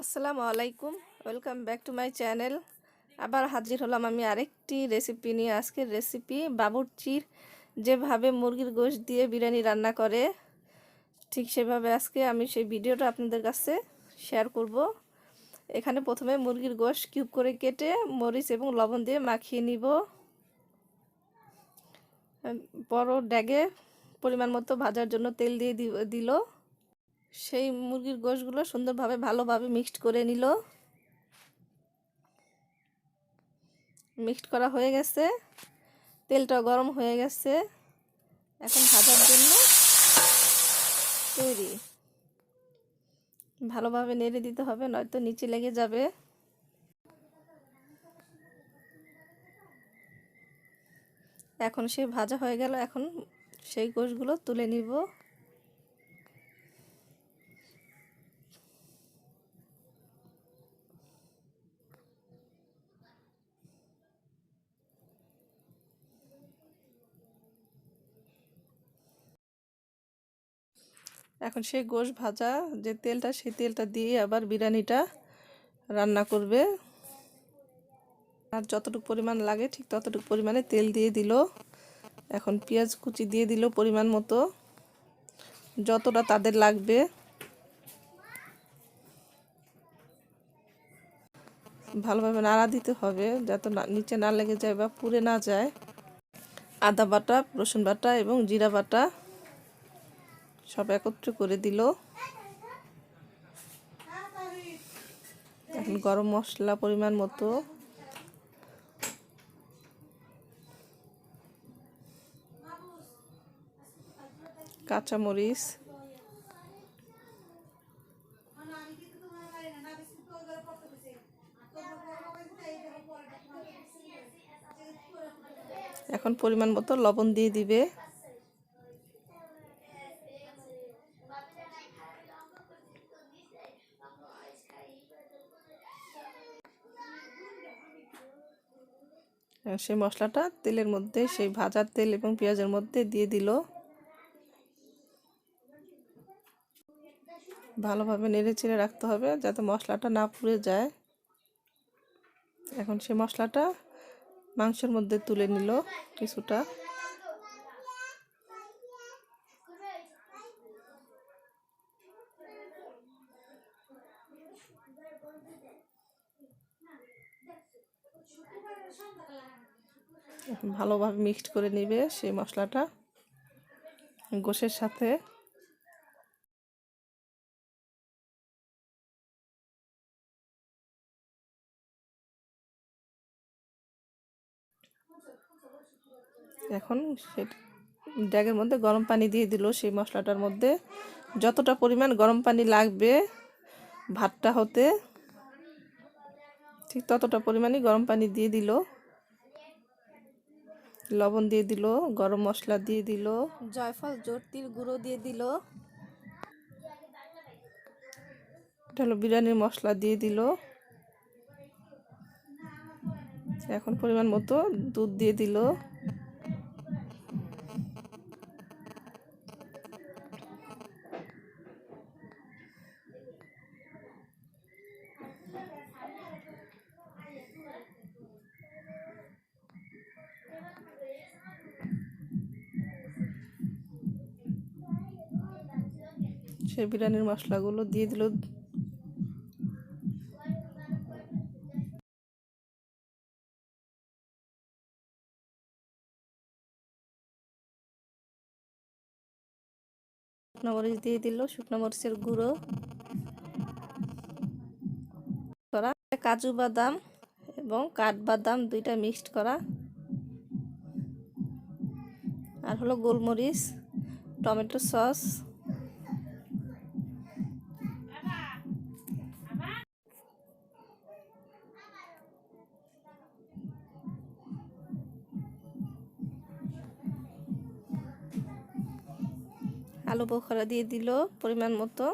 আসসালামু আলাইকুম, welcome back to my channel. আবার হাজির হলাম আমি আরেকটি রেসিপি নিয়ে। আজকের রেসিপি বাবুর্চির যেভাবে মুরগির গোশত দিয়ে বিরিয়ানি রান্না করে, ঠিক সেভাবে আজকে আমি সেই ভিডিওটা আপনাদের কাছে শেয়ার করব। এখানে প্রথমে মুরগির গোশত কিউব করে কেটে মরিচ এবং লবণ দিয়ে মাখিয়ে নিব। বড় ড্যাগে পরিমাণ মতো ভাজার জন্য তেল দিয়ে দিল। সেই মুরগির গোশতগুলো সুন্দরভাবে ভালোভাবে মিক্সড করে নিল। মিক্সড করা হয়ে গেছে, তেলটা গরম হয়ে গেছে, এখন ভাজার জন্য তৈরি। ভালোভাবে নেড়ে দিতে হবে, নয়তো নিচে লেগে যাবে। এখন সে ভাজা হয়ে গেল, এখন সেই গোশতগুলো তুলে নিব। এখন সেই গোশত ভাজা যে তেলটা, সেই তেলটা দিয়ে আবার বিরিয়ানিটা রান্না করবে। আর যতটুকু পরিমাণ লাগে ঠিক ততটুকু পরিমাণে তেল দিয়ে দিল। এখন পেঁয়াজ কুচি দিয়ে দিল পরিমাণ মতো, যতটা তাদের লাগবে। ভালোভাবে নাড়া দিতে হবে যাতে নিচে না লেগে যায় বা পুড়ে না যায়। আদা বাটা, রসুন বাটা এবং জিরা বাটা সব একত্র করে দিল। এখন গরম মশলা পরিমাণ মতো, কাঁচামরিচ, এখন পরিমাণ মতো লবণ দিয়ে দিবে। সেই মশলাটা তেলের মধ্যে, সেই ভাজার তেল এবং পেঁয়াজের মধ্যে দিয়ে দিল। ভালোভাবে নেড়ে চেড়ে রাখতে হবে যাতে মশলাটা না পুড়ে যায়। এখন সেই মশলাটা মাংসের মধ্যে তুলে নিল কিছুটা। এখন ভালোভাবে মিক্সড করে নেবে সেই মশলাটা গোশের সাথে। এখন সে ড্যাগের মধ্যে গরম পানি দিয়ে দিল। সেই মশলাটার মধ্যে যতটা পরিমাণ গরম পানি লাগবে ভাতটা হতে, ঠিক ততটা পরিমাণই গরম পানি দিয়ে দিল। লবণ দিয়ে দিল, গরম মশলা দিয়ে দিল, জয়ফল জর্তির গুঁড়ো দিয়ে দিল, এটা হলো বিরিয়ানির মশলা দিয়ে দিল। এখন পরিমাণ মতো দুধ দিয়ে দিল। সেই বিরিয়ানির মশলাগুলো দিয়ে দিল। শুকনো মরিচ দিয়ে দিল, শুকনো মরিচের গুঁড়ো করা, কাজু বাদাম এবং কাঠবাদাম দুইটা মিক্সড করা, আর হলো গোলমরিচ, টমেটো সস, আলু বোখরা দিয়ে দিল পরিমাণ মতো।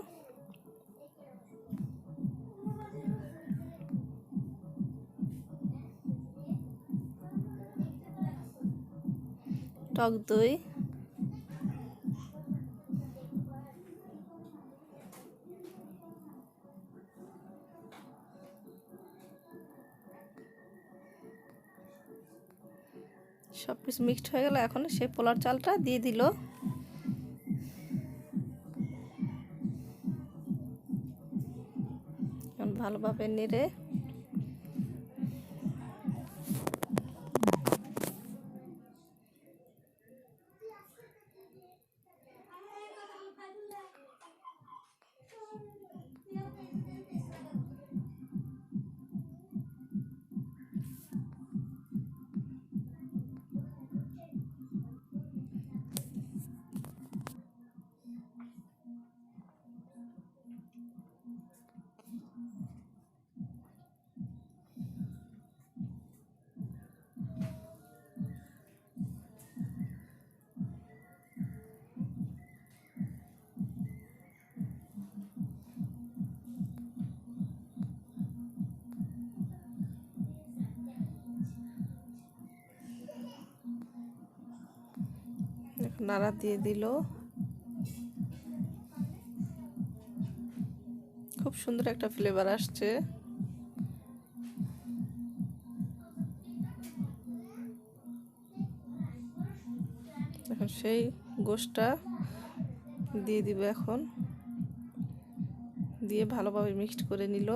টক দই, সব কিছু মিক্সড হয়ে গেল। এখন সেই পোলার চালটা দিয়ে দিল। এখন ভালোভাবে নেড়ে নাড়া দিয়ে দিল। খুব সুন্দর একটা ফ্লেভার আসছে। এখন সেই গোশটা দিয়ে দিব। এখন দিয়ে ভালোভাবে মিক্সড করে নিল।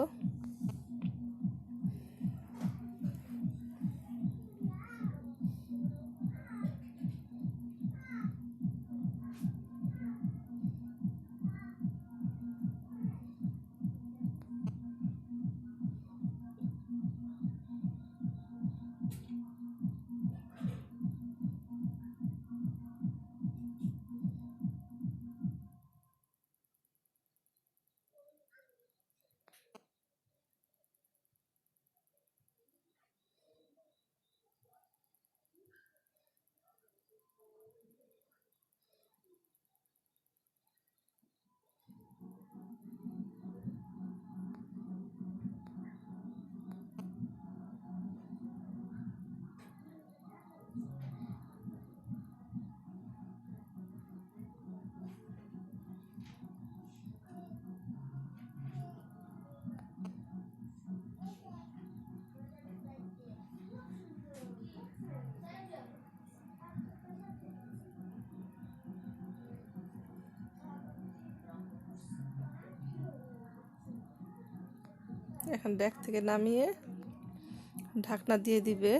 এখন ডেক থেকে নামিয়ে ঢাকনা দিয়ে দিবে।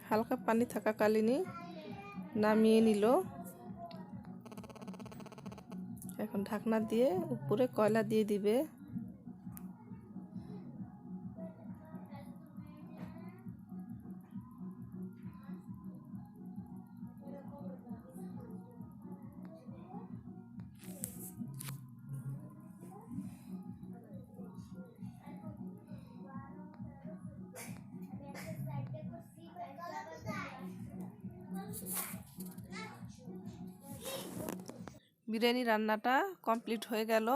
হালকা পানি থাকাকালীনই নামিয়ে নিল। এখন ঢাকনা দিয়ে উপরে কয়লা দিয়ে দিবে। বিরিয়ানি রান্নাটা কমপ্লিট হয়ে গেল।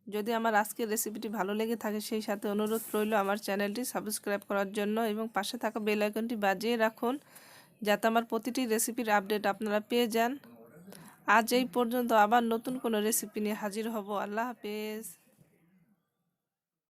যদি আমার আজকের রেসিপিটি ভালো লেগে থাকে সেই সাথে অনুরোধ রইল আমার চ্যানেলটি সাবস্ক্রাইব করার জন্য এবং পাশে থাকা বেল আইকনটি বাজিয়ে রাখুন যাতে আমার প্রতিটি রেসিপির আপডেট আপনারা পেয়ে যান। আজ এই পর্যন্ত, আবার নতুন কোনো রেসিপি নিয়ে হাজির হব। আল্লাহ হাফেজ।